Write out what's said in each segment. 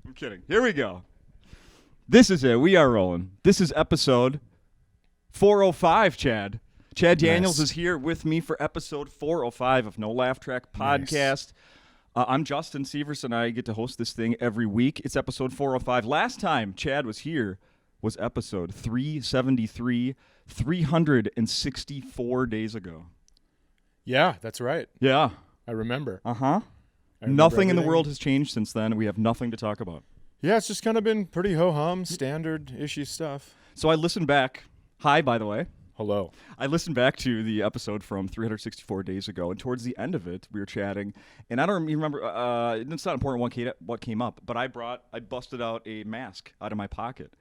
I'm kidding. Here we go. This is it. We are rolling. This is episode 405, Chad. Chad Daniels is here with me for episode 405 of No Laugh Track Podcast. I'm Justin Severson. I get to host this thing every week. It's episode 405. Last time Chad was here was episode 373, 364 days ago. Yeah, that's right. Yeah. I remember. Uh-huh. Nothing in the world has changed since then. We have nothing to talk about. Yeah, it's just kind of been pretty ho-hum, standard issue stuff. So I listened back. Hi, by the way. Hello. I listened back to the episode from 364 days ago, and towards the end of it, we were chatting, and I don't even remember, it's not important what came up, but I busted out a mask out of my pocket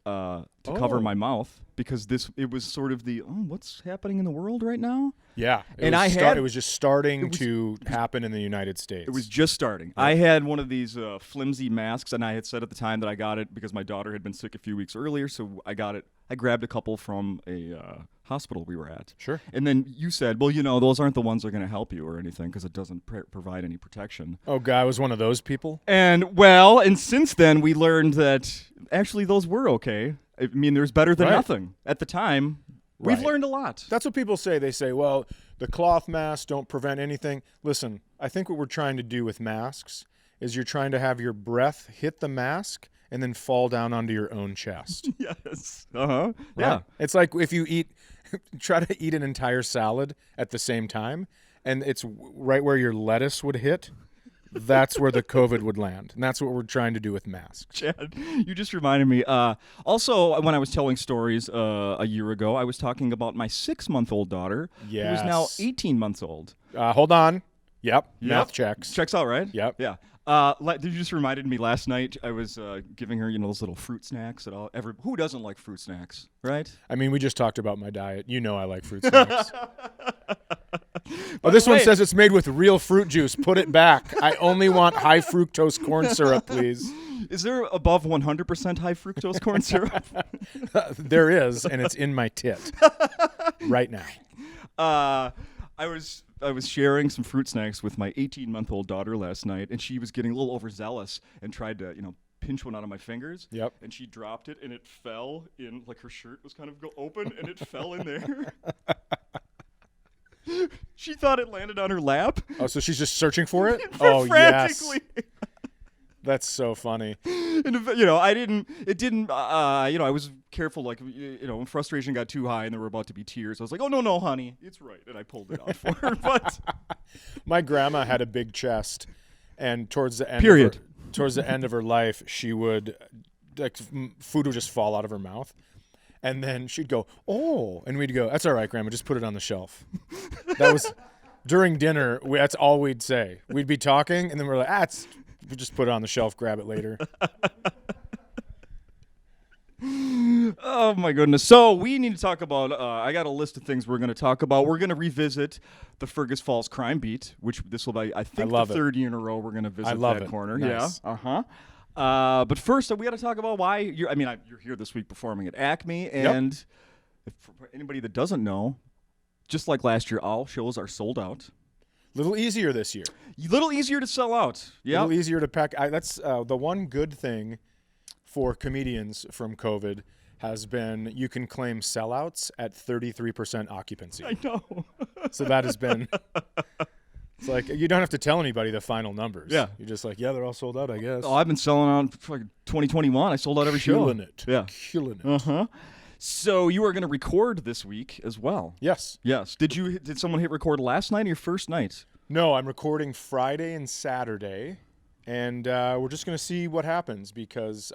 to cover my mouth, because it was sort of what's happening in the world right now? Yeah. It was just starting to happen in the United States. It was just starting. Yep. I had one of these flimsy masks, and I had said at the time that I got it because my daughter had been sick a few weeks earlier, so I got it. I grabbed a couple from a hospital we were at. Sure. And then you said, well, those aren't the ones that are going to help you or anything because it doesn't provide any protection. Oh, God, I was one of those people? And since then we learned that actually those were okay. I mean, there's better than nothing. At the time, we've learned a lot. That's what people say. They say, well, the cloth masks don't prevent anything. Listen, I think what we're trying to do with masks is you're trying to have your breath hit the mask and then fall down onto your own chest. Yes. Uh-huh. Right? Yeah. It's like if you try to eat an entire salad at the same time, and it's right where your lettuce would hit, that's where the COVID would land. And that's what we're trying to do with masks. Chad, you just reminded me. Also, when I was telling stories a year ago, I was talking about my 6-month-old daughter, who is now 18 months old. Hold on. Yep. Math checks. Checks out, right? Yep. Yeah. You just reminded me last night I was giving her, those little fruit snacks. Who doesn't like fruit snacks, right? I mean, we just talked about my diet. You know I like fruit snacks. This one says it's made with real fruit juice. Put it back. I only want high fructose corn syrup, please. Is there above 100% high fructose corn syrup? There is, and it's in my tit right now. I was sharing some fruit snacks with my 18-month-old daughter last night, and she was getting a little overzealous and tried to, pinch one out of my fingers. Yep. And she dropped it, and it fell in, like her shirt was kind of open, and it fell in there. She thought it landed on her lap. Oh, so she's just searching for it? Frantically. Yes. That's so funny. And I was careful, when frustration got too high and there were about to be tears, I was like, oh, no, honey, it's right. And I pulled it out for her. But my grandma had a big chest, and towards the end of her life, she would, food would just fall out of her mouth. And then she'd go, oh, and we'd go, that's all right, Grandma, just put it on the shelf. That was, during dinner, that's all we'd say. We'd be talking, and then we're like, we just put it on the shelf, grab it later. Oh, my goodness. So we need to talk about, I got a list of things we're going to talk about. We're going to revisit the Fergus Falls crime beat, which this will be, I think, the third year in a row we're going to visit that corner. Nice. Yeah. Uh-huh. But first, we got to talk about why you're here this week performing at Acme. And for anybody that doesn't know, just like last year, all shows are sold out. Little easier this year. A little easier to sell out. Yeah. A little easier to pack. That's the one good thing for comedians from COVID has been you can claim sellouts at 33% occupancy. I know. So that has been... It's like you don't have to tell anybody the final numbers. Yeah. You're just like, yeah, they're all sold out, I guess. Oh, I've been selling out for 2021. I sold out every show. Killing it. Yeah. Killing it. Uh-huh. So you are going to record this week as well. Yes. Yes. Did someone hit record last night or your first night? No, I'm recording Friday and Saturday, and we're just going to see what happens because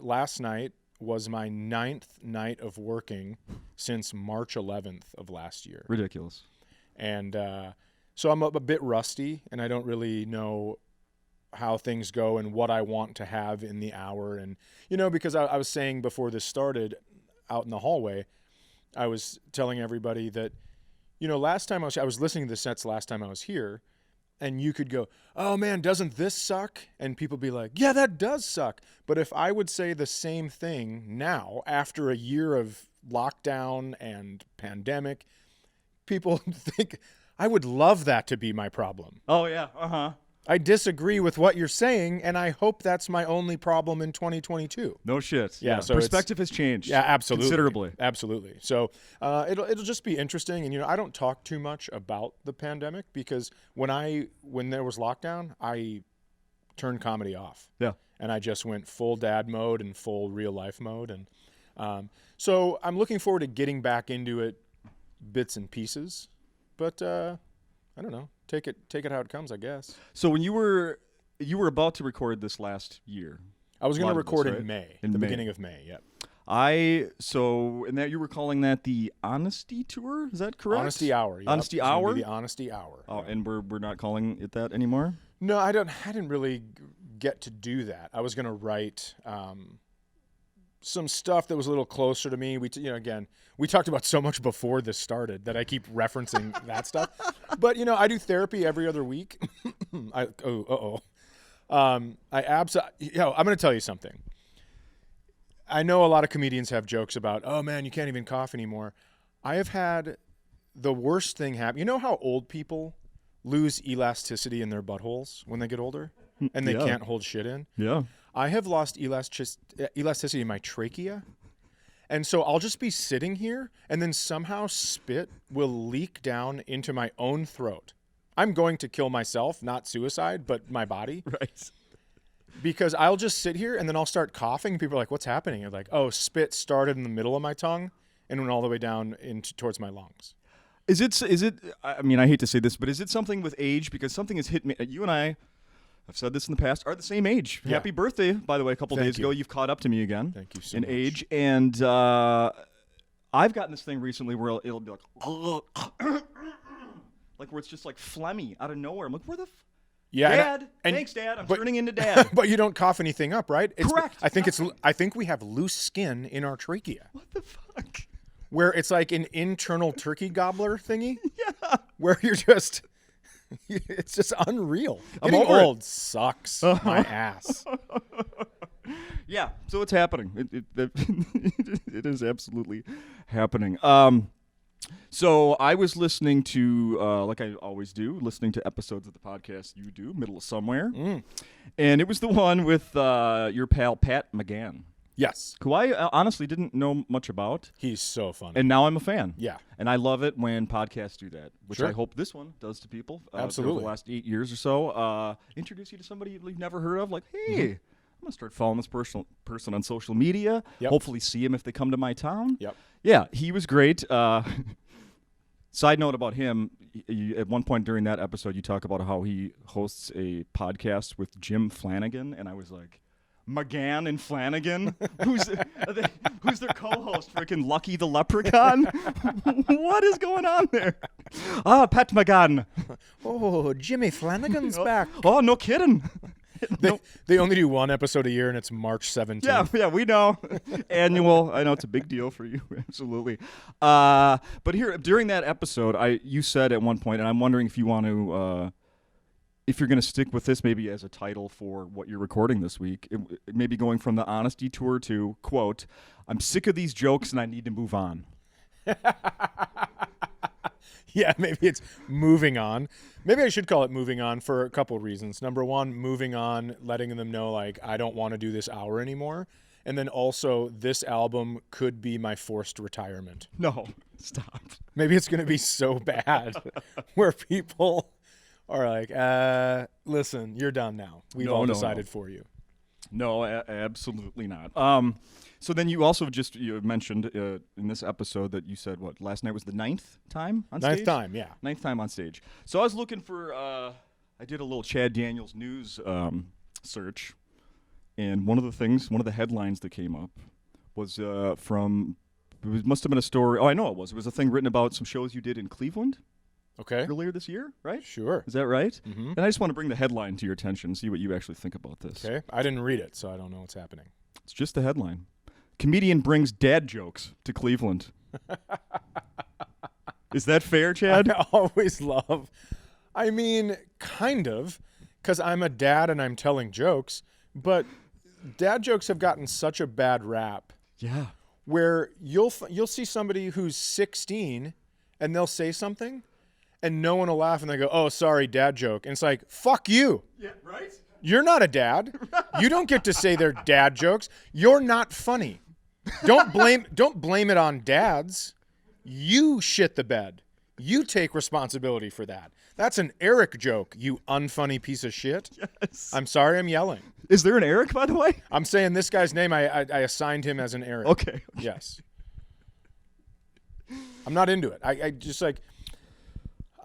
last night was my 9th night of working since March 11th of last year. Ridiculous. And so I'm a bit rusty, and I don't really know how things go and what I want to have in the hour. And, because I was saying before this started out in the hallway, I was telling everybody that, last time I was listening to the sets last time I was here, and you could go, oh, man, doesn't this suck? And people be like, yeah, that does suck. But if I would say the same thing now, after a year of lockdown and pandemic, people think I would love that to be my problem. Oh, yeah. Uh-huh. I disagree with what you're saying, and I hope that's my only problem in 2022. No shit. Yeah, so perspective has changed. Yeah, absolutely. Considerably. Absolutely. So it'll just be interesting. And, I don't talk too much about the pandemic because when there was lockdown, I turned comedy off. Yeah. And I just went full dad mode and full real life mode. And so I'm looking forward to getting back into it bits and pieces. But I don't know. Take it how it comes, I guess. So when you were about to record this last year. I was going to record right? in May, in the May. beginning of May. Yep. And that you were calling that the Honesty Tour, is that correct? Honesty Hour. Yep. Honesty It's gonna Hour? be the Honesty Hour. Oh, and we're not calling it that anymore? No, I didn't really get to do that. I was going to write some stuff that was a little closer to me. We talked about so much before this started that I keep referencing that stuff. But I do therapy every other week. I'm going to tell you something. I know a lot of comedians have jokes about, oh man, you can't even cough anymore. I have had the worst thing happen. You know how old people lose elasticity in their buttholes when they get older and they can't hold shit in? Yeah. I have lost elasticity in my trachea. And so I'll just be sitting here and then somehow spit will leak down into my own throat. I'm going to kill myself, not suicide, but my body. Right. Because I'll just sit here and then I'll start coughing. People are like, what's happening? I'm like, oh, spit started in the middle of my tongue and went all the way down towards my lungs. Is it, I mean, I hate to say this, but is it something with age? Because something has hit me. You and I, I've said this in the past, are the same age. Yeah. Happy birthday, by the way, a couple days ago. You've caught up to me again. Thank you so in much. age. And I've gotten this thing recently where it'll be like, like where it's just like phlegmy out of nowhere. I'm like, where the Yeah, Dad, thanks, Dad. I'm turning into Dad. But you don't cough anything up, right? Correct. I think we have loose skin in our trachea. What the fuck? Where it's like an internal turkey gobbler thingy. Yeah. Where you're just, it's just unreal. I'm Getting over it. old sucks my ass. Yeah, so it's happening. It is absolutely happening. So I was listening to, like I always do, listening to episodes of the podcast you do, Middle of Somewhere. And it was the one with your pal Pat McGann, Yes. who I honestly didn't know much about. He's so funny. And now I'm a fan. Yeah. And I love it when podcasts do that, which Sure. I hope this one does to people. Absolutely. Over the last 8 years or so. Introduce you to somebody you've never heard of. Like, hey, I'm going to start following this person on social media. Yep. Hopefully see him if they come to my town. Yep. Yeah, he was great. Side note about him, at one point during that episode, you talk about how he hosts a podcast with Jim Flanagan, and I was like, McGann and Flanagan? Who's their co-host? Freaking Lucky the Leprechaun? What is going on there? Pat McGann. Oh, Jimmy Flanagan's back. Oh, no kidding. They only do one episode a year, and it's March 17th. Yeah, we know. Annual. I know it's a big deal for you. Absolutely. But here, during that episode, you said at one point, and I'm wondering if you want to, if you're going to stick with this maybe as a title for what you're recording this week, maybe going from the Honesty Tour to, quote, I'm sick of these jokes and I need to move on. Yeah, maybe it's moving on. Maybe I should call it moving on for a couple reasons. Number one, moving on, letting them know, like, I don't want to do this hour anymore. And then also, this album could be my forced retirement. No, stop. Maybe it's going to be so bad where people are like, listen, you're done now. We've all decided for you. No, absolutely not. So then you also you mentioned in this episode that you said, what, last night was the 9th time on stage? 9th time, yeah. 9th time on stage. So I was looking for, I did a little Chad Daniels news search, and one of the headlines that came up was must have been a story. Oh, I know it was. It was a thing written about some shows you did in Cleveland. Okay. Earlier this year, right? Sure. Is that right? Mm-hmm. And I just want to bring the headline to your attention, see what you actually think about this. Okay. I didn't read it, so I don't know what's happening. It's just the headline. Comedian brings dad jokes to Cleveland. Is that fair, Chad? I always love, I mean, kind of, because I'm a dad and I'm telling jokes, but dad jokes have gotten such a bad rap. Yeah. Where you'll see somebody who's 16 and they'll say something, and no one will laugh, and they go, "Oh, sorry, dad joke." And it's like, fuck you. Yeah, right? You're not a dad. You don't get to say they're dad jokes. You're not funny. Don't blame it on dads. You shit the bed. You take responsibility for that. That's an Eric joke, you unfunny piece of shit. Yes. I'm sorry I'm yelling. Is there an Eric, by the way? I'm saying this guy's name, I assigned him as an Eric. Okay. Yes. I'm not into it. I just like,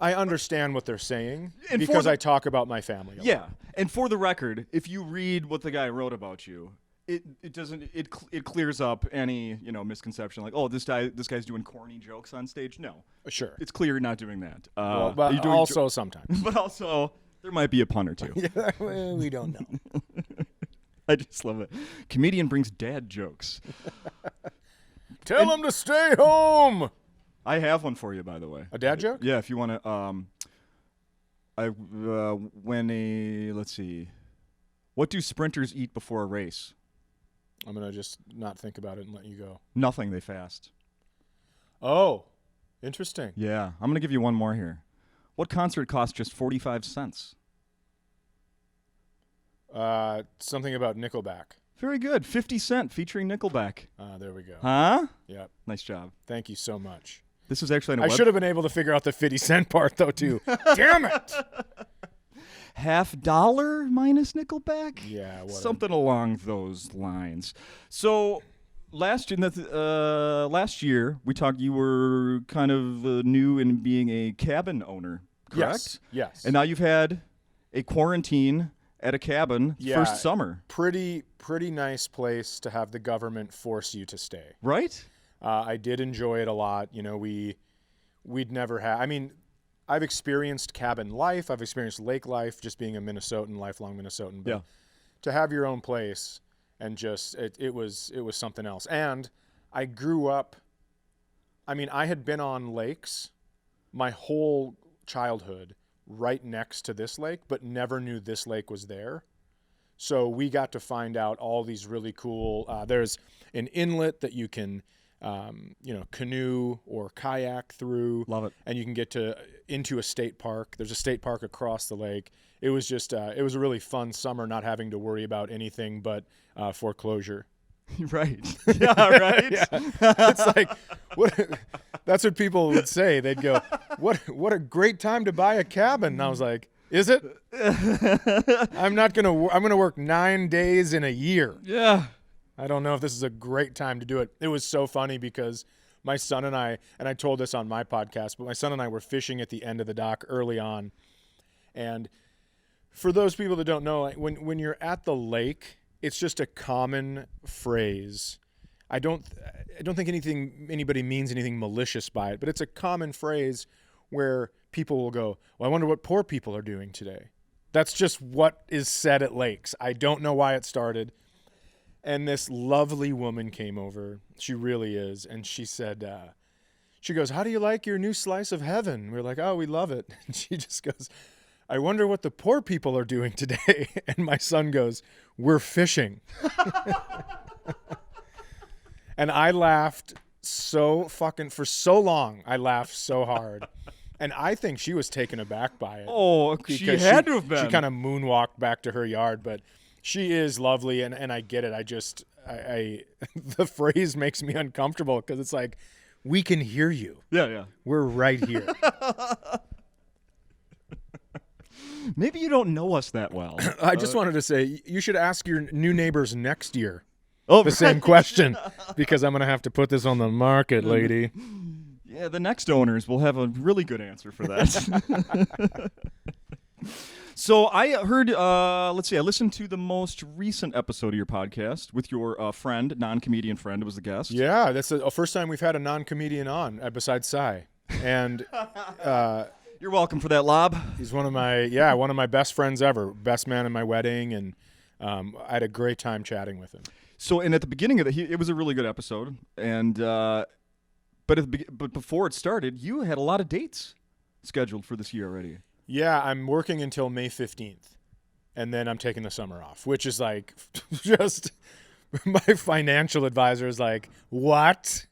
I understand what they're saying And because I talk about my family. A Yeah. lot. And for the record, if you read what the guy wrote about you, it doesn't it clears up any, misconception like, oh, this guy's doing corny jokes on stage. No. Sure. It's clear you're not doing that. But you're doing also sometimes. but also there might be a pun or two. Yeah, well, we don't know. I just love it. Comedian brings dad jokes. Tell him to stay home. I have one for you, by the way. A dad joke? Yeah, if you want to. Let's see. What do sprinters eat before a race? I'm going to just not think about it and let you go. Nothing. They fast. Oh, interesting. Yeah, I'm going to give you one more here. What concert costs just 45 cents? Something about Nickelback. Very good. 50 Cent featuring Nickelback. There we go. Huh? Yep. Nice job. Thank you so much. This is actually I should have been able to figure out the 50 cent part, though, too. Damn it. $50 minus Nickelback? Yeah, whatever. Something along those lines. So last year we talked. You were kind of new in being a cabin owner, correct? Yes. And now you've had a quarantine at a cabin Yeah. first summer, Pretty nice place to have the government force you to stay. right? I did enjoy it a lot. We'd never had. I mean, I've experienced cabin life. I've experienced lake life, just being a Minnesotan, lifelong Minnesotan. But Yeah. to have your own place and just it was something else. And I grew up. I mean, I had been on lakes my whole childhood, right next to this lake, but never knew this lake was there. So we got to find out all these really cool. There's an inlet that you can. Canoe or kayak through. Love it. And you can get into a state park. There's a state park across the lake. It was just, it was a really fun summer, not having to worry about anything but foreclosure. Right. Yeah. Right. Yeah. It's like, that's what people would say. They'd go, what a great time to buy a cabin. And I was like, is it? I'm going to work 9 days in a year. Yeah. I don't know if this is a great time to do it. It was so funny because my son and I told this on my podcast, but my son and I were fishing at the end of the dock early on. And for those people that don't know, when you're at the lake, it's just a common phrase. I don't think anybody means anything malicious by it, but it's a common phrase where people will go, "Well, I wonder what poor people are doing today." That's just what is said at lakes. I don't know why it started. And this lovely woman came over. She really is. And she said, she goes, "How do you like your new slice of heaven?" We're like, "Oh, we love it." And she just goes, "I wonder what the poor people are doing today." And my son goes, "We're fishing." And I laughed for so long. I laughed so hard. And I think she was taken aback by it. Oh, she had to have been. She kind of moonwalked back to her yard, but she is lovely, and I get it. I the phrase makes me uncomfortable because it's like, we can hear you. Yeah. We're right here. Maybe you don't know us that well. I just wanted to say, you should ask your new neighbors next year Oh, the same question, because I'm going to have to put this on the market, lady. Yeah, the next owners will have a really good answer for that. So I heard, I listened to the most recent episode of your podcast with your friend, non-comedian friend, was the guest. Yeah, that's the first time we've had a non-comedian on, besides Cy. And You're welcome for that, Lob. he's one of my best friends ever, best man in my wedding, and I had a great time chatting with him. So, and at the beginning of it was a really good episode, and but before it started, you had a lot of dates scheduled for this year already. Yeah, I'm working until May 15th, and then I'm taking the summer off, which is like just my financial advisor is like, "What?"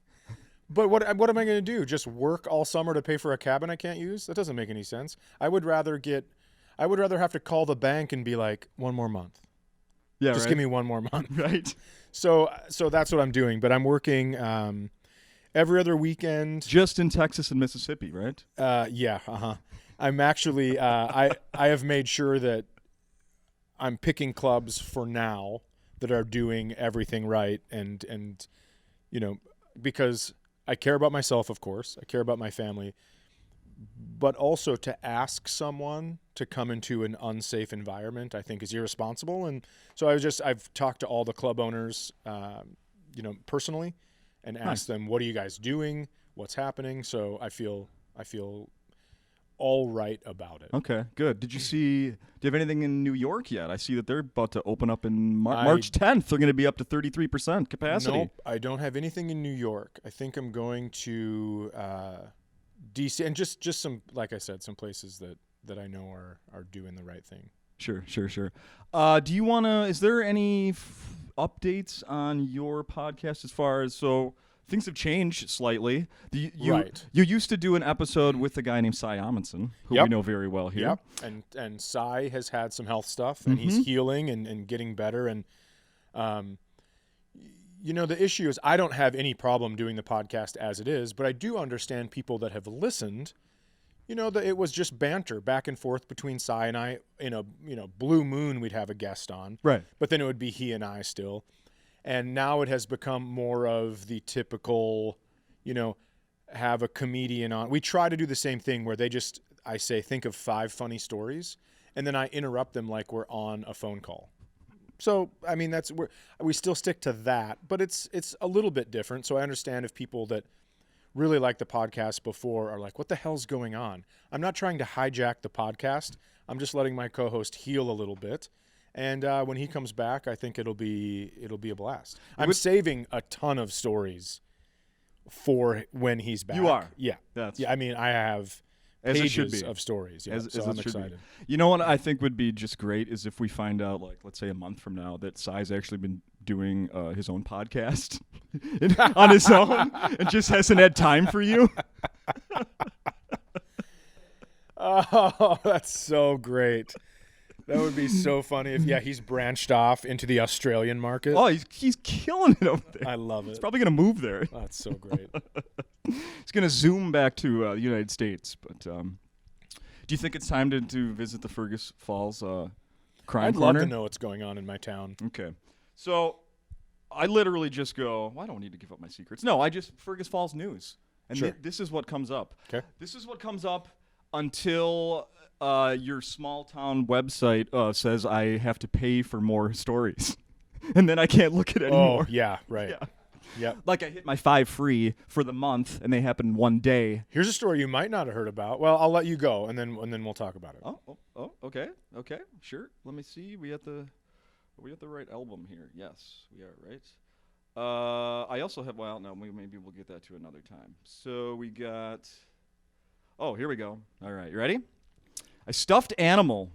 But what am I going to do? Just work all summer to pay for a cabin I can't use? That doesn't make any sense. I would rather have to call the bank and be like, 1 more month. Yeah, Just right? give me 1 more month. Right. So that's what I'm doing. But I'm working every other weekend. Just in Texas and Mississippi, right? Yeah. I'm actually I have made sure that I'm picking clubs for now that are doing everything right, and because I care about myself, of course. I care about my family, but also to ask someone to come into an unsafe environment, I think is irresponsible. And so I've talked to all the club owners, personally, and asked them, what are you guys doing? What's happening? So I feel all right about it. Okay, good. Do you have anything in New York yet? I see that they're about to open up in March 10th. They're going to be up to 33% capacity. Nope, I don't have anything in New York. I think I'm going to DC, and just some, like I said, some places that I know are doing the right thing. Sure. Do you want to, is there any updates on your podcast as far as, so things have changed slightly. Right. You used to do an episode with a guy named Cy Amundsen, who we know very well here. Yep. And Cy has had some health stuff, and he's healing and getting better. And, the issue is I don't have any problem doing the podcast as it is, but I do understand people that have listened, that it was just banter back and forth between Cy and I. In a, blue moon, we'd have a guest on. Right. But then it would be he and I still. And now it has become more of the typical, have a comedian on. We try to do the same thing where I say, think of 5 funny stories, and then I interrupt them like we're on a phone call. So, I mean, we still stick to that, but it's a little bit different. So I understand if people that really like the podcast before are like, what the hell's going on? I'm not trying to hijack the podcast. I'm just letting my co-host heal a little bit. And when he comes back, I think it'll be a blast. I'm saving a ton of stories for when he's back. You are? Yeah. I mean, I have as pages it should be. of stories. Yeah, as I'm it should excited. be. You know what I think would be just great is if we find out, like, let's say a month from now, that Cy's actually been doing his own podcast on his own and just hasn't had time for you. Oh, that's so great. That would be so funny if, he's branched off into the Australian market. Oh, he's killing it over there. I love it. He's probably going to move there. That's so great. He's going to zoom back to the United States. But do you think it's time to visit the Fergus Falls crime I'd corner? love to know what's going on in my town. Okay. So I literally just go, well, I don't need to give up my secrets. No, Fergus Falls news. And Sure. this is what comes up. Okay. This is what comes up until your small town website says I have to pay for more stories. And then I can't look at it anymore. Oh, yeah, right. Yeah. Yep. Like I hit my 5 free for the month, and they happen one day. Here's a story you might not have heard about. Well, I'll let you go, and then we'll talk about it. Oh, okay, sure. Let me see. Are we at the right album here? Yes, we are, right? I also have. Well, no, maybe we'll get that to another time. So we got. Oh, here we go. All right, you ready? A stuffed animal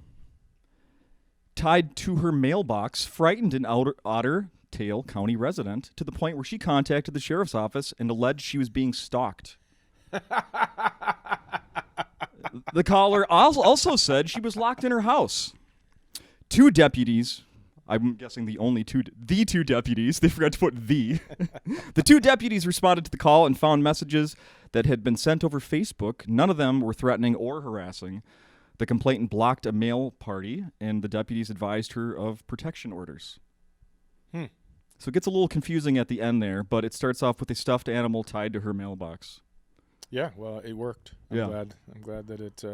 tied to her mailbox frightened an Otter Tail County resident to the point where she contacted the sheriff's office and alleged she was being stalked. The caller also said she was locked in her house. 2 deputies, I'm guessing the two deputies, they forgot to put the. The 2 deputies responded to the call and found messages that had been sent over Facebook. None of them were threatening or harassing. The complainant blocked a mail party, and the deputies advised her of protection orders. So it gets a little confusing at the end there, but it starts off with a stuffed animal tied to her mailbox. Yeah, well, it worked. I'm glad that it.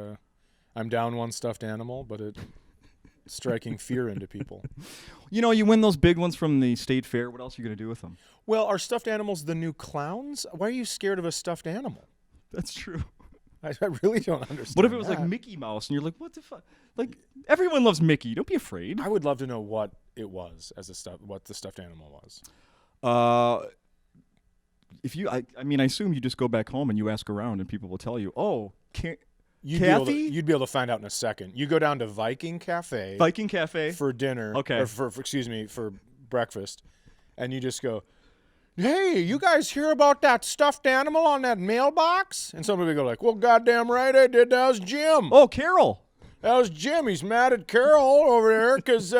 I'm down 1 stuffed animal, but it striking fear into people. You win those big ones from the state fair. What else are you going to do with them? Well, are stuffed animals the new clowns? Why are you scared of a stuffed animal? That's true. I really don't understand. What if it was that. like Mickey Mouse and you're like, what the fuck? Like, everyone loves Mickey. Don't be afraid. I would love to know what it was what the stuffed animal was. I assume you just go back home and you ask around and people will tell you, oh, You'd Kathy? be able to find out in a second. You go down to Viking Cafe for dinner. Okay. Or for breakfast, and you just go, hey, you guys hear about that stuffed animal on that mailbox? And somebody would go like, well, goddamn right I did. That was Jim. Oh, Carol. That was Jim. He's mad at Carol over there because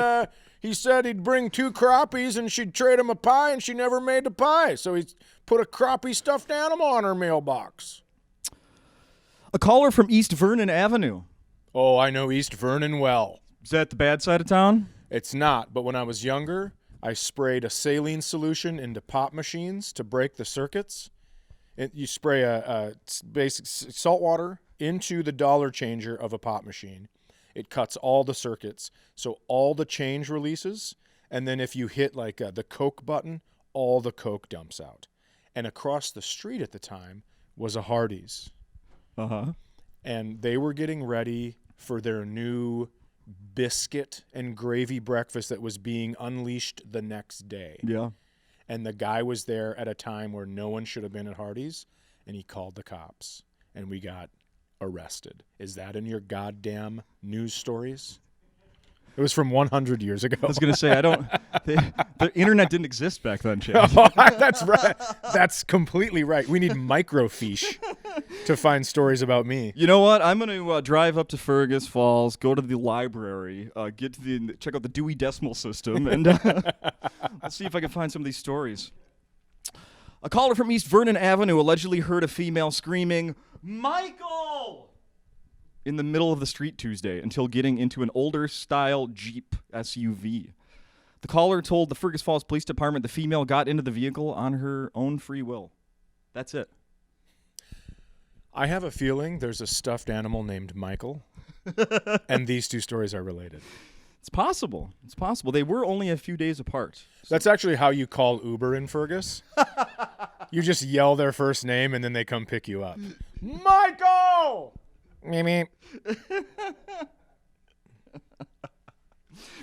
he said he'd bring 2 crappies and she'd trade him a pie, and she never made the pie. So he put a crappie stuffed animal on her mailbox. A caller from East Vernon Avenue. Oh, I know East Vernon well. Is that the bad side of town? It's not, but when I was younger, I sprayed a saline solution into pop machines to break the circuits. You spray a basic salt water into the dollar changer of a pop machine. It cuts all the circuits, so all the change releases, and then if you hit like the Coke button, all the Coke dumps out. And across the street at the time was a Hardee's. Uh-huh. And they were getting ready for their new biscuit and gravy breakfast that was being unleashed the next day. Yeah. And the guy was there at a time where no one should have been at Hardee's, and he called the cops, and we got arrested. Is that in your goddamn news stories? It was from 100 years ago. I was going to say, the internet didn't exist back then, Chad. Oh, that's right. That's completely right. We need microfiche to find stories about me. You know what? I'm going to drive up to Fergus Falls, go to the library, check out the Dewey Decimal System, and let's see if I can find some of these stories. A caller from East Vernon Avenue allegedly heard a female screaming, "Michael!" in the middle of the street Tuesday until getting into an older-style Jeep SUV. The caller told the Fergus Falls Police Department the female got into the vehicle on her own free will. That's it. I have a feeling there's a stuffed animal named Michael, and these 2 stories are related. It's possible. It's possible. They were only a few days apart. That's actually how you call Uber in Fergus. You just yell their first name, and then they come pick you up. Michael! Me.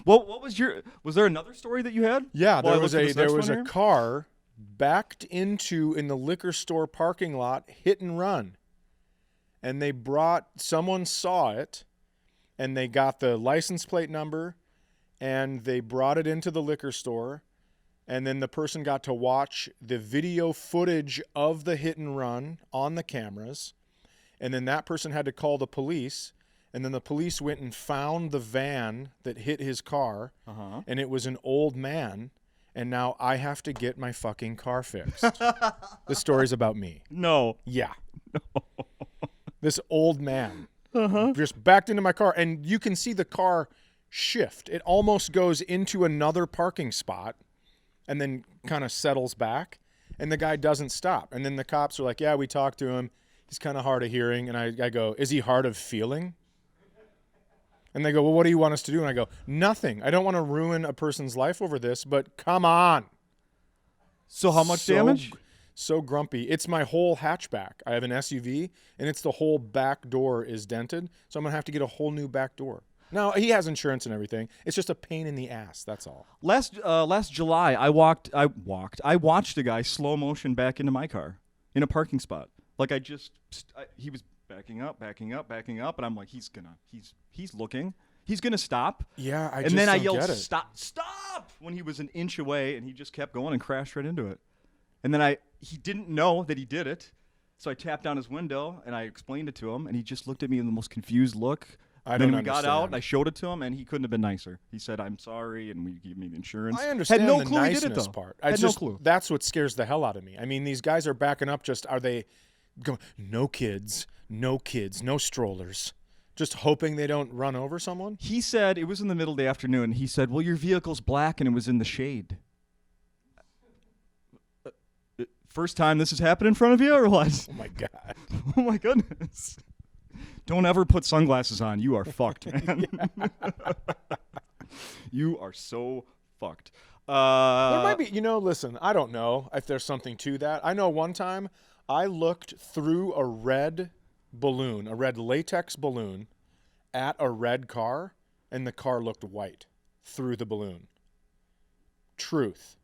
Well, was there another story that you had? Yeah, While there was a car backed into in the liquor store parking lot, hit and run. And someone saw it, and they got the license plate number, and they brought it into the liquor store, and then the person got to watch the video footage of the hit and run on the cameras. And then that person had to call the police, and then the police went and found the van that hit his car, and it was an old man, and now I have to get my fucking car fixed. This story's about me. No. Yeah. No. This old man just backed into my car, and you can see the car shift. It almost goes into another parking spot and then kind of settles back, and the guy doesn't stop. And then the cops are like, yeah, we talked to him. He's kind of hard of hearing. And I go, is he hard of feeling? And they go, well, what do you want us to do? And I go, nothing. I don't want to ruin a person's life over this, but come on. So how much damage? So grumpy. It's my whole hatchback. I have an SUV, and it's the whole back door is dented. So I'm going to have to get a whole new back door. Now, he has insurance and everything. It's just a pain in the ass. That's all. Last July, I watched a guy slow motion back into my car in a parking spot. Like he was backing up, and I'm like, he's looking. He's gonna stop. Yeah, and then I yelled, "Stop!" when he was an inch away, and he just kept going and crashed right into it. And then he didn't know that he did it, so I tapped down his window and I explained it to him, and he just looked at me with the most confused look. Then we got out and I showed it to him, and he couldn't have been nicer. He said, "I'm sorry," and we gave me the insurance. I understand Had no the clue niceness he did it, though. part. No clue. That's what scares the hell out of me. I mean, these guys are backing up. Are they going, no kids, no strollers, just hoping they don't run over someone? He said, it was in the middle of the afternoon, he said, well, your vehicle's black and it was in the shade. First time this has happened in front of you, or what? Oh, my God. Oh, my goodness. Don't ever put sunglasses on. You are fucked, man. You are so fucked. There might be, listen, I don't know if there's something to that. I know one time I looked through a red latex balloon at a red car, and the car looked white through the balloon. Truth.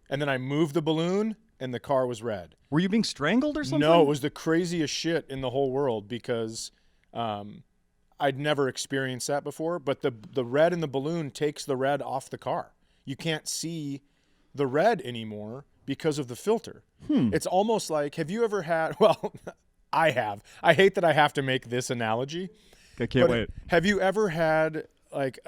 And then I moved the balloon, and the car was red. Were you being strangled or something? No, it was the craziest shit in the whole world because I'd never experienced that before. But the red in the balloon takes the red off the car. You can't see the red anymore because of the filter. It's almost like, have you ever had, well, I have. I hate that I have to make this analogy. I can't wait. Have you ever had like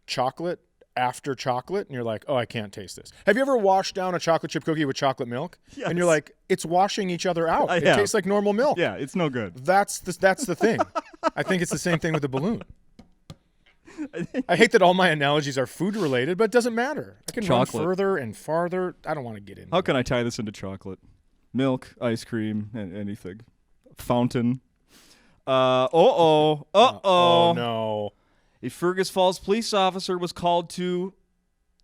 chocolate after chocolate and you're like, oh, I can't taste this? Have you ever washed down a chocolate chip cookie with chocolate milk? Yes. And you're like, it's washing each other out. It have. tastes like normal milk. Yeah, it's no good. That's the thing. I think it's the same thing with the balloon. I hate that all my analogies are food related, but it doesn't matter. I can run further and farther. I don't want to get into How can I tie this into chocolate? Milk, ice cream, anything. Fountain. Oh, no. A Fergus Falls police officer was called to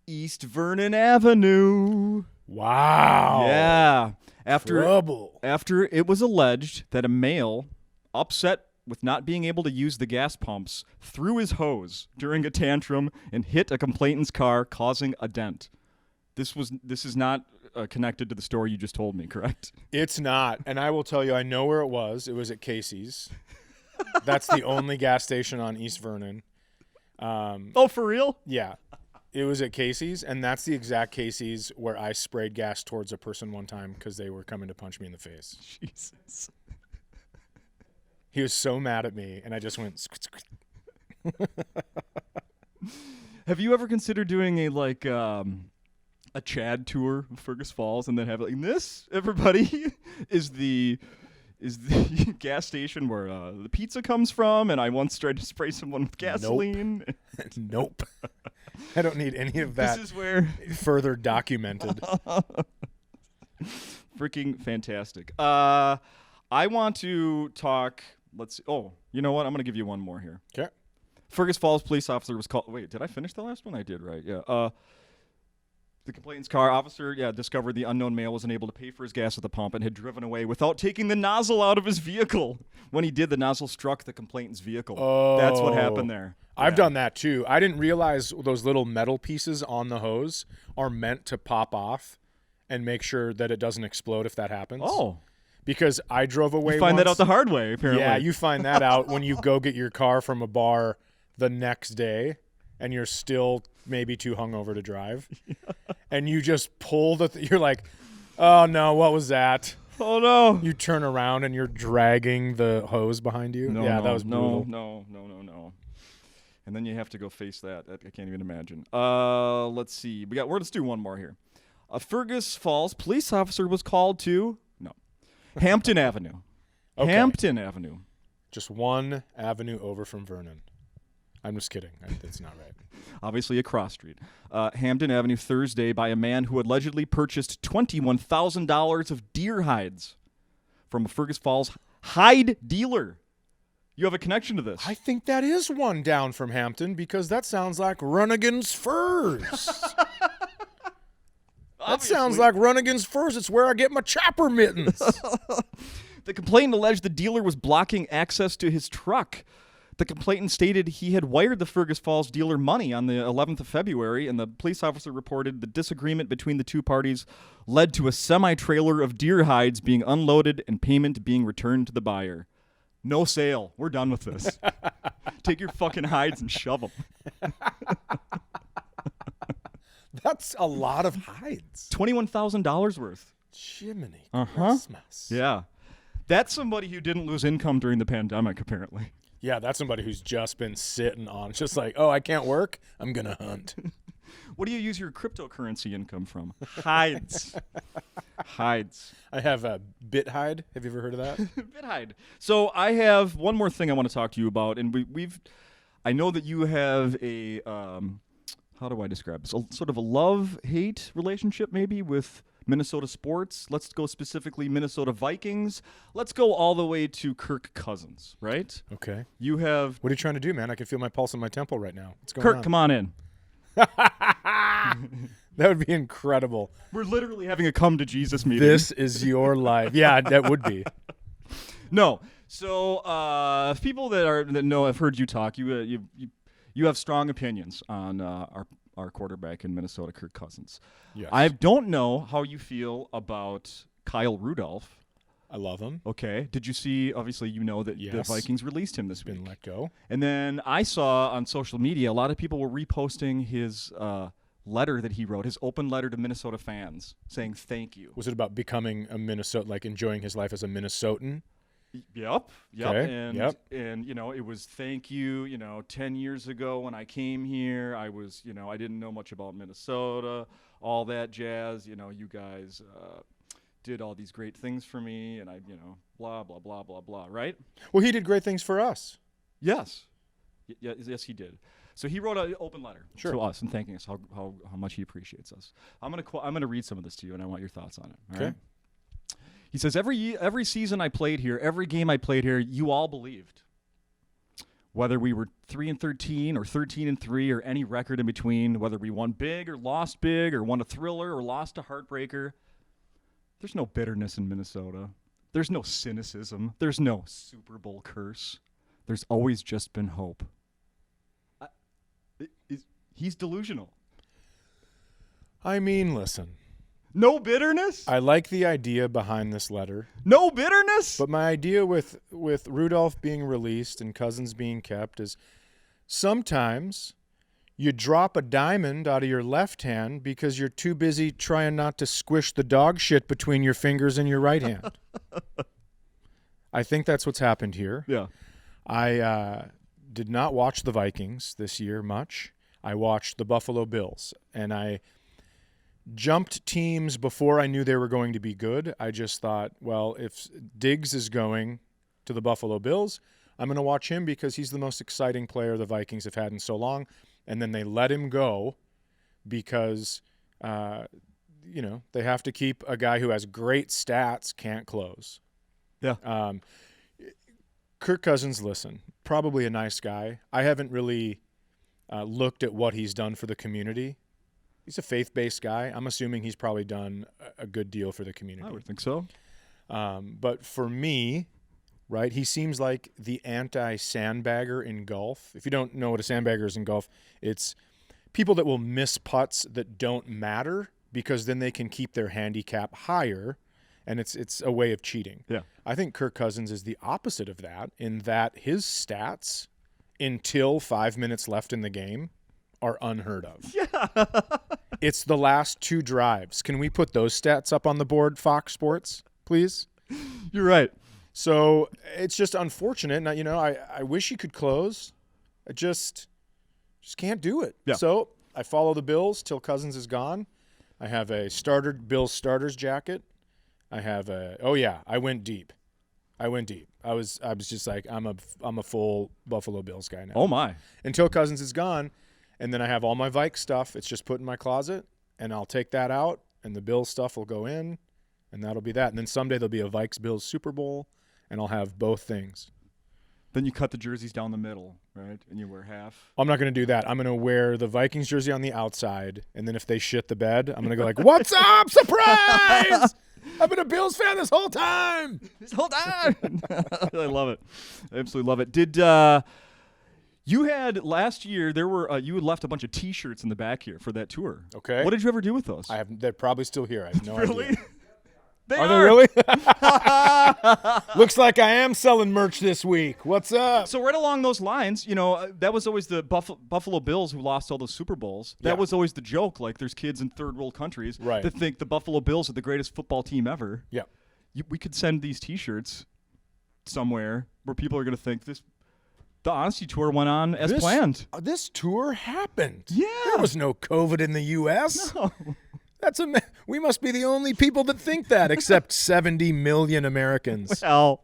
East Vernon Avenue. Wow. Yeah. Trouble. After it was alleged that a male, upset with not being able to use the gas pumps, threw his hose during a tantrum and hit a complainant's car, causing a dent. This is not connected to the story you just told me, correct? It's not. And I will tell you, I know where it was. It was at Casey's. That's the only gas station on East Vernon. Oh, for real? Yeah. It was at Casey's, and that's the exact Casey's where I sprayed gas towards a person one time because they were coming to punch me in the face. Jesus. He was so mad at me, and I just went. Have you ever considered doing a Chad tour of Fergus Falls and then have like this? Everybody is the gas station where the pizza comes from, and I once tried to spray someone with gasoline. Nope. I don't need any of that. This is where further documented. Freaking fantastic. I want to talk. Let's see. Oh, you know what? I'm going to give you one more here. Okay. Fergus Falls police officer was called. Wait, did I finish the last one? I did, right? Yeah. The complainant's car officer, discovered the unknown male was unable to pay for his gas at the pump and had driven away without taking the nozzle out of his vehicle. When he did, the nozzle struck the complainant's vehicle. Oh. That's what happened there. I've done that too. I didn't realize those little metal pieces on the hose are meant to pop off and make sure that it doesn't explode if that happens. Oh. Because I drove away You find once. that out the hard way, apparently. Yeah, you find that out when you go get your car from a bar the next day and you're still maybe too hungover to drive. And you just pull you're like, oh no, what was that? Oh no. You turn around and you're dragging the hose behind you. That was brutal. No. And then you have to go face that. I can't even imagine. Let's see. Let's do one more here. A Fergus Falls police officer was called to Hampton Avenue. Okay. Hampton Avenue. Just one avenue over from Vernon. I'm just kidding. That's not right. Obviously a cross street. Hampton Avenue Thursday by a man who allegedly purchased $21,000 of deer hides from a Fergus Falls hide dealer. You have a connection to this. I think that is one down from Hampton because that sounds like Runnigan's Furs. That sounds like Runnigan's Furs. It's where I get my chopper mittens. The complainant alleged the dealer was blocking access to his truck. The complainant stated he had wired the Fergus Falls dealer money on the 11th of February, and the police officer reported the disagreement between the two parties led to a semi-trailer of deer hides being unloaded and payment being returned to the buyer. No sale. We're done with this. Take your fucking hides and shove them. That's a lot of hides. $21,000 worth. Jiminy Uh-huh. Christmas. Yeah. That's somebody who didn't lose income during the pandemic, apparently. Yeah, that's somebody who's just been sitting on. It's just like, oh, I can't work. I'm going to hunt. What do you use your cryptocurrency income from? Hides. Hides. I have a BitHide. Have you ever heard of that? BitHide. So I have one more thing I want to talk to you about, and I know that you have a how do I describe this? Sort of a love-hate relationship, maybe, with Minnesota sports. Let's go specifically Minnesota Vikings. Let's go all the way to Kirk Cousins, right? Okay. You have... What are you trying to do, man? I can feel my pulse in my temple right now. What's going Kirk, on? come on in. That would be incredible. We're literally having a come to Jesus meeting. This is your life. Yeah, that would be. No. So people that know have heard you talk. You have strong opinions on our quarterback in Minnesota, Kirk Cousins. Yes. I don't know how you feel about Kyle Rudolph. I love him. Okay. Did you see, obviously, you know that the Yes. Vikings released him this Been week. let go. And then I saw on social media, a lot of people were reposting his letter that he wrote, his open letter to Minnesota fans saying thank you. Was it about becoming a Minnesota, like enjoying his life as a Minnesotan? Yep. Okay, And yep. and it was thank you, 10 years ago when I came here, I was, I didn't know much about Minnesota, all that jazz, you guys did all these great things for me, and I, blah blah blah blah blah, right? Well, he did great things for us. Yes. Yes, he did. So he wrote an open letter to us and thanking us how much he appreciates us. I'm gonna read some of this to you, and I want your thoughts on it. All right? He says, every season I played here, every game I played here, you all believed. Whether we were 3-13 or 13-3 or any record in between, whether we won big or lost big or won a thriller or lost a heartbreaker, there's no bitterness in Minnesota. There's no cynicism. There's no Super Bowl curse. There's always just been hope. He's delusional. I mean, listen. No bitterness? I like the idea behind this letter. No bitterness? But my idea with Rudolph being released and Cousins being kept is sometimes you drop a diamond out of your left hand because you're too busy trying not to squish the dog shit between your fingers and your right hand. I think that's what's happened here. Yeah. I did not watch the Vikings this year much. I watched the Buffalo Bills, and I jumped teams before I knew they were going to be good. I just thought, well, if Diggs is going to the Buffalo Bills, I'm going to watch him because he's the most exciting player the Vikings have had in so long. And then they let him go because, they have to keep a guy who has great stats, can't close. Yeah. Kirk Cousins, listen, probably a nice guy. I haven't really looked at what he's done for the community. He's a faith-based guy. I'm assuming he's probably done a good deal for the community. I would think so. But for me, right, he seems like the anti-sandbagger in golf. If you don't know what a sandbagger is in golf, it's people that will miss putts that don't matter because then they can keep their handicap higher, and it's a way of cheating. Yeah. I think Kirk Cousins is the opposite of that in that his stats until 5 minutes left in the game are unheard of. Yeah. It's the last 2 drives. Can we put those stats up on the board, Fox Sports, please? You're right. So it's just unfortunate. Now, I wish he could close. I just can't do it. Yeah. So I follow the Bills till Cousins is gone. I have a Bills starters jacket. I have I went deep. I was just like, I'm a full Buffalo Bills guy now. Oh my. Until Cousins is gone, and then I have all my Vikes stuff. It's just put in my closet, and I'll take that out, and the Bills stuff will go in, and that'll be that. And then someday there'll be a Vikes-Bills Super Bowl, and I'll have both things. Then you cut the jerseys down the middle, right? And you wear half. I'm not going to do that. I'm going to wear the Vikings jersey on the outside, and then if they shit the bed, I'm going to go like, "What's up? Surprise! I've been a Bills fan this whole time." I love it. I absolutely love it. Did you had last year? There were you had left a bunch of T-shirts in the back here for that tour. Okay. What did you ever do with those? They're probably still here. I have no really? idea. They Are they really? Looks like I am selling merch this week. What's up? So right along those lines, that was always the Buffalo Bills who lost all those Super Bowls. That was always the joke. Like, there's kids in third world countries that think the Buffalo Bills are the greatest football team ever. Yeah. We could send these T-shirts somewhere where people are going to think the Honesty Tour went on as planned. This tour happened. Yeah. There was no COVID in the U.S. No. We must be the only people that think that, except 70 million Americans. Well,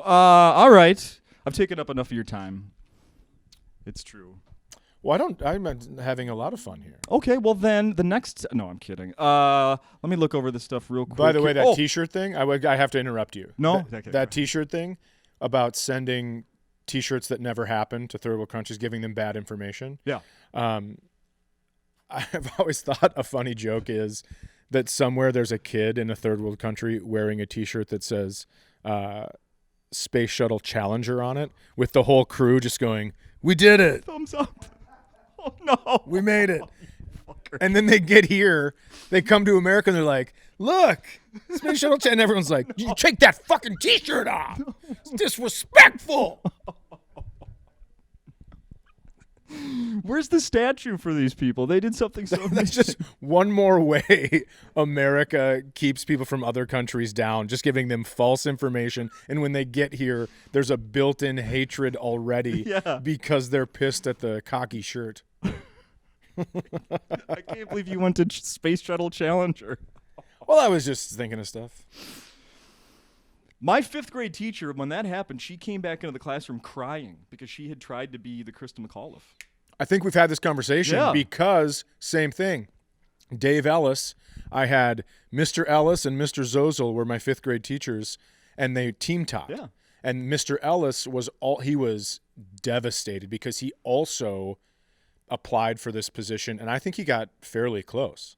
All right. I've taken up enough of your time. It's true. Well, I'm having a lot of fun here. Okay, well then the next. No, I'm kidding. Let me look over this stuff real quick. By the way, that T-shirt thing, I have to interrupt you. No, that T-shirt thing about sending T-shirts that never happened to third world countries, giving them bad information. Yeah. I've always thought a funny joke is that somewhere there's a kid in a third world country wearing a T-shirt that says Space Shuttle Challenger on it, with the whole crew just going, "We did it! Thumbs up! Oh no, we made it!" And then they get here, they come to America, and they're like, "Look, Space Shuttle Challenger!" And everyone's like, "You take that fucking T-shirt off! It's disrespectful!" Where's the statue for these people? They did something so That's just one more way America keeps people from other countries down, just giving them false information. And when they get here, there's a built-in hatred already because they're pissed at the cocky shirt. I can't believe you went to Space Shuttle Challenger. Well, I was just thinking of stuff. My 5th grade teacher, when that happened, she came back into the classroom crying because she had tried to be the Krista McAuliffe. I think we've had this conversation because same thing. Dave Ellis, I had Mr. Ellis and Mr. Zozel were my 5th grade teachers, and they team taught. Yeah. And Mr. Ellis he was devastated because he also applied for this position, and I think he got fairly close.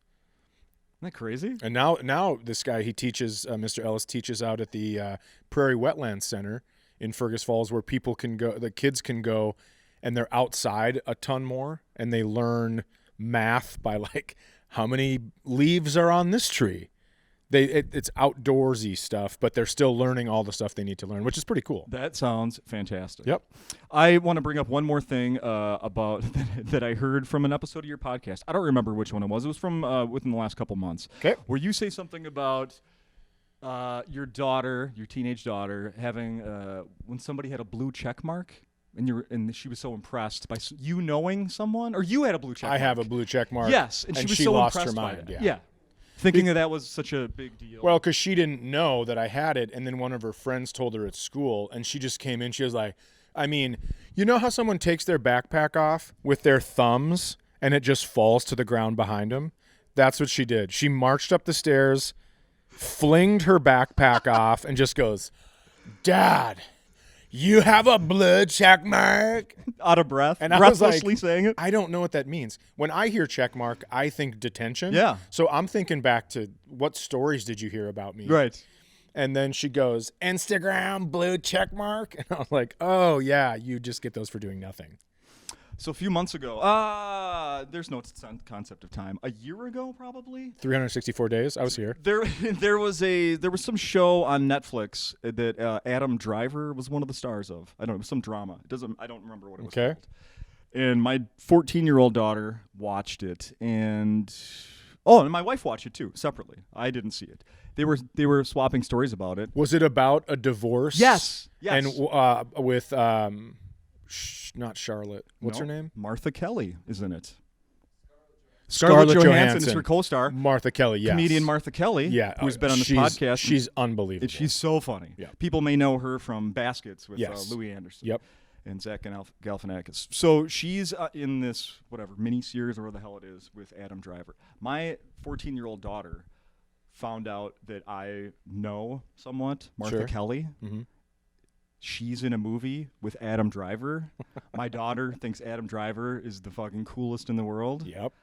Isn't that crazy? And now this guy, he teaches, Mr. Ellis teaches out at the Prairie Wetlands Center in Fergus Falls, where people can go, the kids can go, and they're outside a ton more, and they learn math by like how many leaves are on this tree. It's outdoorsy stuff, but they're still learning all the stuff they need to learn, which is pretty cool. That sounds fantastic. Yep. I want to bring up one more thing about that I heard from an episode of your podcast. I don't remember which one it was. It was from within the last couple months. Okay. Where you say something about your daughter, your teenage daughter, having when somebody had a blue check mark. And she was so impressed by you knowing someone, or you had a blue check mark. I have a blue check mark. Yes, and she was so lost impressed her by mind. it. Yeah. Thinking that was such a big deal. Well, because she didn't know that I had it, and then one of her friends told her at school, and she just came in. She was like, I mean, you know how someone takes their backpack off with their thumbs, and it just falls to the ground behind them? That's what she did. She marched up the stairs, flinged her backpack off, and just goes, Dad, you have a blue check mark? Out of breath, and I was breathlessly like, saying it. I don't know what that means. When I hear check mark, I think detention. Yeah. So I'm thinking back to what stories did you hear about me? Right. And then she goes, Instagram blue check mark. And I was like, oh, yeah, you just get those for doing nothing. So a few months ago, there's no concept of time. A year ago, probably. 364 days. I was here. There was some show on Netflix that Adam Driver was one of the stars of. I don't know, it was some drama. I don't remember what it was called. And my 14-year-old daughter watched it, and my wife watched it too, separately. I didn't see it. They were swapping stories about it. Was it about a divorce? Yes. And with not Charlotte. What's her name? Martha Kelly is in it. Scarlett Johansson is her co-star. Martha Kelly, yes. Comedian Martha Kelly, who's been on this podcast. She's unbelievable. She's so funny. Yeah. People may know her from Baskets with Louis Anderson. Yep. And Zach Galifianakis. So she's in this mini-series or whatever the hell it is with Adam Driver. My 14-year-old daughter found out that I know somewhat Martha Kelly. Mm-hmm. She's in a movie with Adam Driver. My daughter thinks Adam Driver is the fucking coolest in the world. Yep.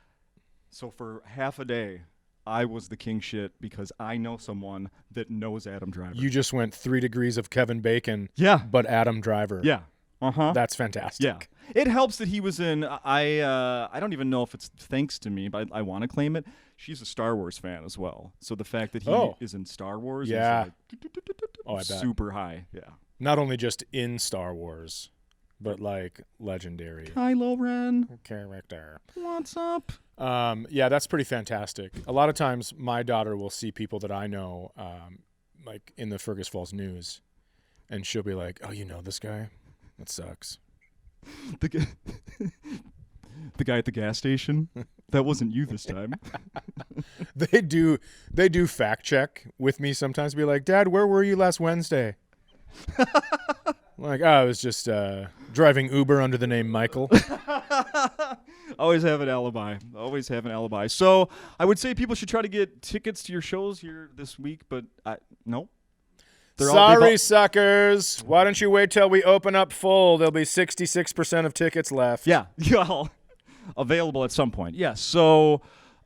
So for half a day, I was the king shit because I know someone that knows Adam Driver. You just went 3 degrees of Kevin Bacon. Yeah. But Adam Driver. Yeah. Uh-huh. That's fantastic. Yeah. It helps that he was in, I don't even know if it's thanks to me, but I want to claim it. She's a Star Wars fan as well. So the fact that he is in Star Wars is I bet. super high. Yeah. Not only just in Star Wars, but like legendary. Kylo Ren. Character. What's up? Yeah, that's pretty fantastic. A lot of times my daughter will see people that I know, like in the Fergus Falls News, and she'll be like, oh, you know this guy? That sucks. The guy at the gas station? That wasn't you this time. They do fact check with me sometimes. Be like, Dad, where were you last Wednesday? Like, I was just driving Uber under the name Michael. Always have an alibi. So I would say people should try to get tickets to your shows here this week, but no. Sorry, suckers. Why don't you wait till we open up full? There'll be 66% of tickets left. Yeah. Available at some point. Yes. So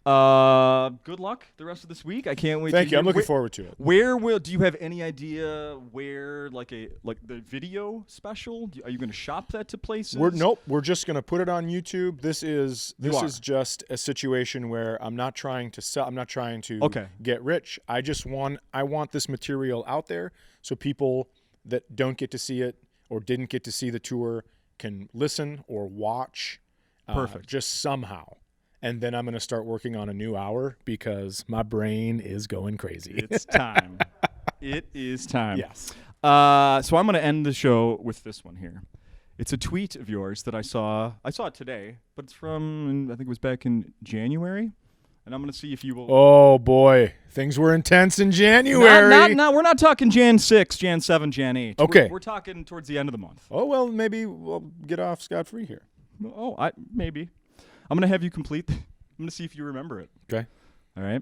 good luck the rest of this week. I can't wait. Thank you. I'm looking forward to it. Do you have any idea where like the video special? Are you going to shop that to places? Nope. We're just going to put it on YouTube. This is just a situation where I'm not trying to sell. I'm not trying to get rich. I want this material out there so people that don't get to see it or didn't get to see the tour can listen or watch Perfect. Just somehow. And then I'm going to start working on a new hour because my brain is going crazy. It's time. It is time. Yes. So I'm going to end the show with this one here. It's a tweet of yours that I saw. I saw it today, but it's from, I think it was back in January. And I'm going to see if you will. Oh, boy. Things were intense in January. No, we're not talking Jan 6, Jan 7, Jan 8. Okay. We're talking towards the end of the month. Oh, well, maybe we'll get off scot-free here. Oh, maybe. I'm going to have you complete. I'm going to see if you remember it. Okay. All right.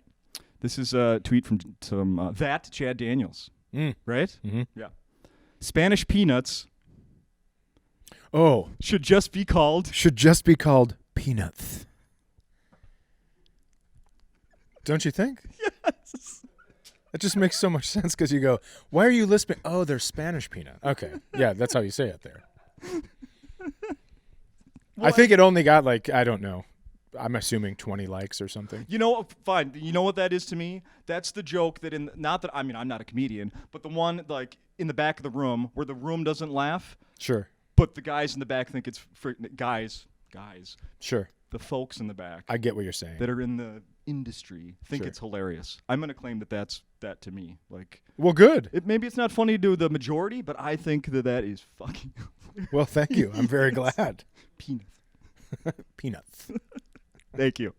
This is a tweet from that Chad Daniels. Right? Mm-hmm. Yeah. Spanish peanuts Oh. should just be called peanuts. Don't you think? Yes. It just makes so much sense because you go, why are you lisping? Oh, they're Spanish peanut. Okay. Yeah, that's how you say it there. I think it only got I don't know. I'm assuming 20 likes or something. You know, fine. You know what that is to me? That's the joke that I'm not a comedian, but the one in the back of the room where the room doesn't laugh, Sure. but the guys in the back think it's guys. Sure. The folks in the back I get what you're saying. that are in the industry think Sure. it's hilarious. I'm going to claim that's to me. Well, good. Maybe it's not funny to the majority, but I think that is fucking hilarious. Well, thank you. I'm very glad. Peanuts. Peanuts. Thank you.